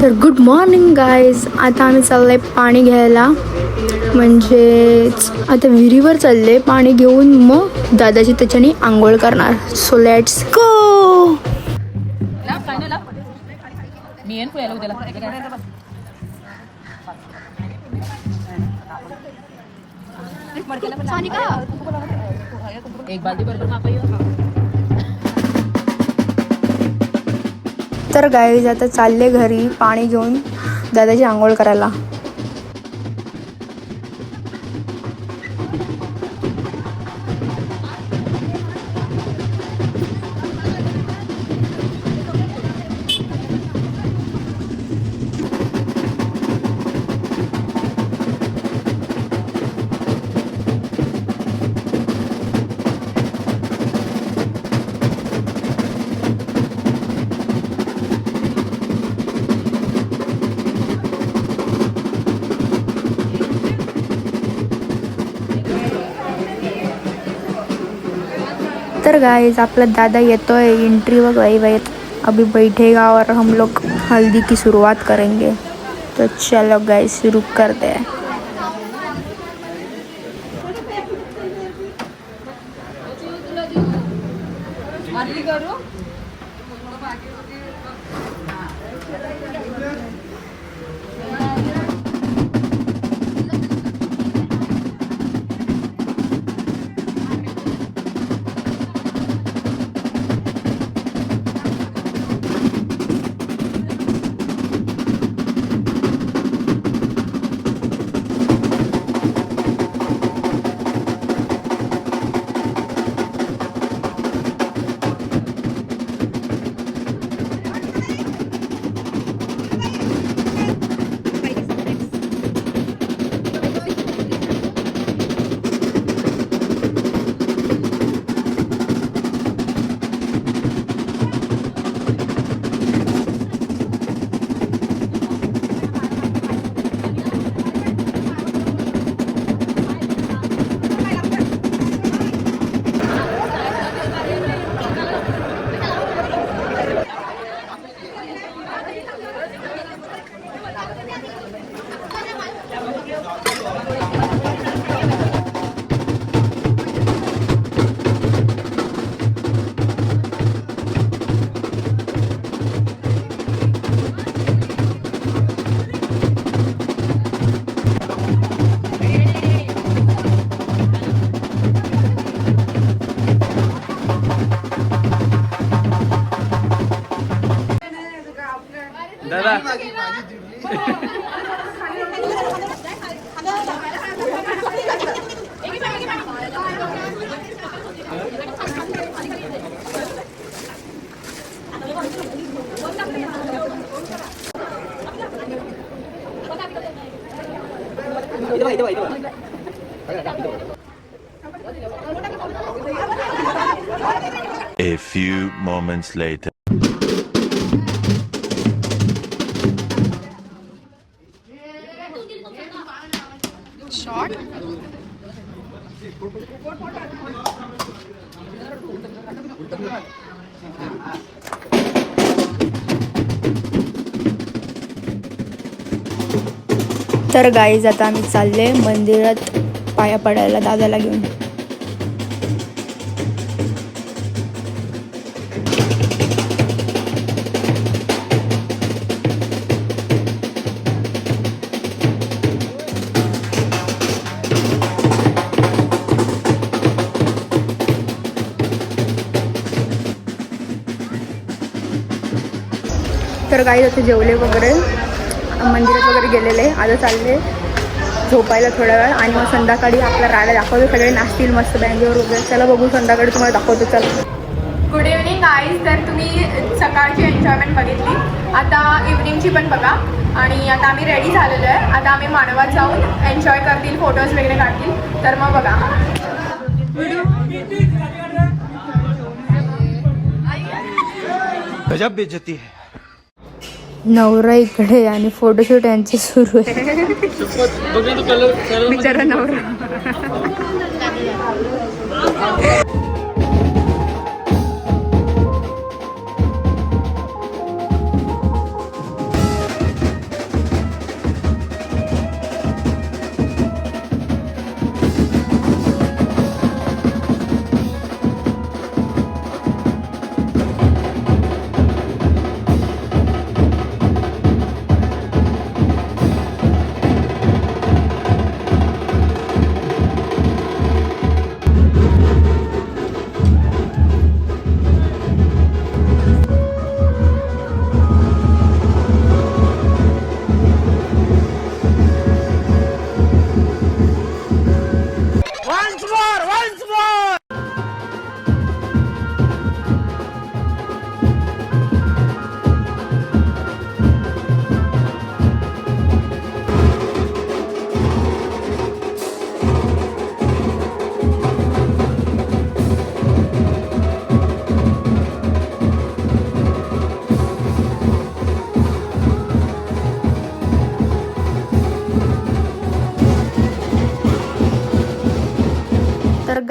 तर good morning guys. आता आम्ही चाललो आहे पाणी घ्यायला, म्हणजेच आता विहिरीवर चालले पाणी घेऊन, मग दादाची त्याच्याने आंघोळ करणार. So let's go. तर गाईज आता चालले घरी पाणी घेऊन दादाची आंघोळ करायला. तर गाइस आपला दादा येतोय एंट्री वगैरह. अभी बैठेगा और हम लोग हल्दी की शुरुआत करेंगे. तो चलो गाइस शुरू करते हैं. A few moments later. Short. तर गाईज आता आम्ही चालले मंदिरात पाया पडायला दादाला घेऊन. तर गाईज आता जेवले वगैरे, मंदिरात वगैरे गेलेले, आता चालले झोपायला थोडा वेळ आणि मग संध्याकाळी आपला राडा दाखवतो. सगळे नाचतील मस्त बँगलोर वगैरे. चला बघू संध्याकाळी तुम्हाला दाखवतो. चला. Good evening guys. तर तुम्ही सकाळची एन्जॉयमेंट बघितली, आता इव्हनिंगची पण बघा. आणि आता आम्ही रेडी झालेलो आहे. आता आम्ही मानवात जाऊन एन्जॉय करतील, फोटोज वगैरे काढतील. तर मग बघा. गजब बेइज्जती है. नवरा इकडे आणि फोटोशूट यांचं सुरू आहे. बिचारा नवरा.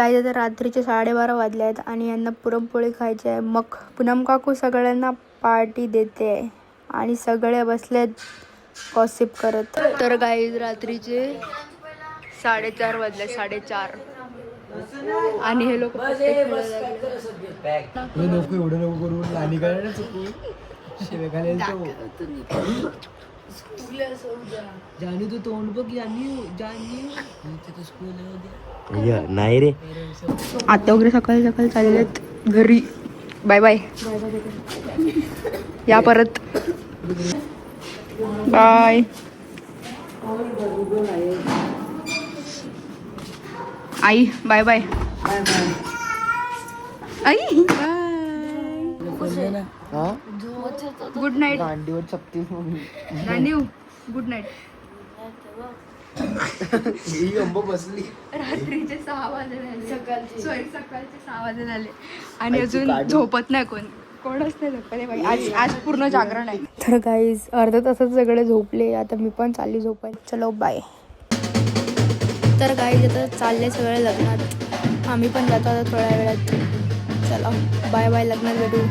गाईज आता रात्रीचे 12:30 वाजले आहेत आणि यांना पुरणपोळी खायची आहे. मग पूनम काकू सगळ्यांना पार्टी देते आणि सगळे बसलेत गॉसिप करत. तर गाईज रात्रीचे 4:30 वाजले, 4:30 आणि हे लोक नको एवढं नको करून आणि काय ना चुकू शिवे जानी तू तोंड बघ जानी नाही रे. आता वगैरे सकाळी सकाळी चाललेत घरी. बाय बाय, या परत. बाय. आई बाय बाय. आई गुड नाईट. दांडीवर चपती दांडीव गुड नाईट. ही अंब बसली. रात्रीचे 6 वाजले झाले, सकाळचे 6 वाजले झाले आणि अजून झोपत नाही कोणच नाही झोपले बाई. आज पूर्ण जागरण आहे. तर गाईज अर्धा तासात सगळे झोपले. आता मी पण चालली झोपाय. चलो बाय. तर गाईज आता चालले सगळे लग्नात. आम्ही पण जातो आता थोड्या वेळात. चला बाय बाय, लग्नात भेटू.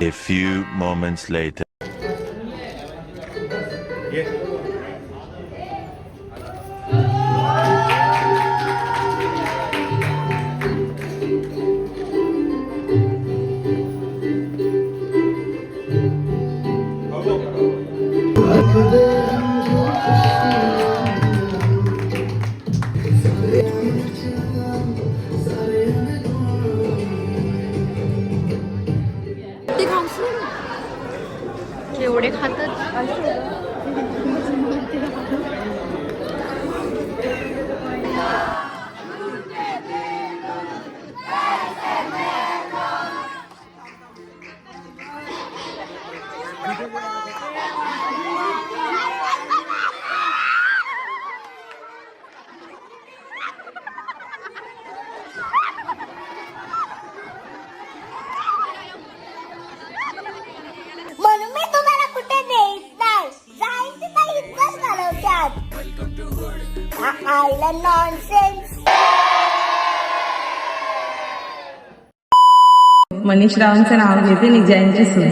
A few moments later. एवढे खातात. म्हणून मी तुम्हाला कुठे नेत नाही. जायचं तर इथंच घालवतात. आईला नॉनसेन्स. मनीष रावांचं नाव घेते निजांची सून.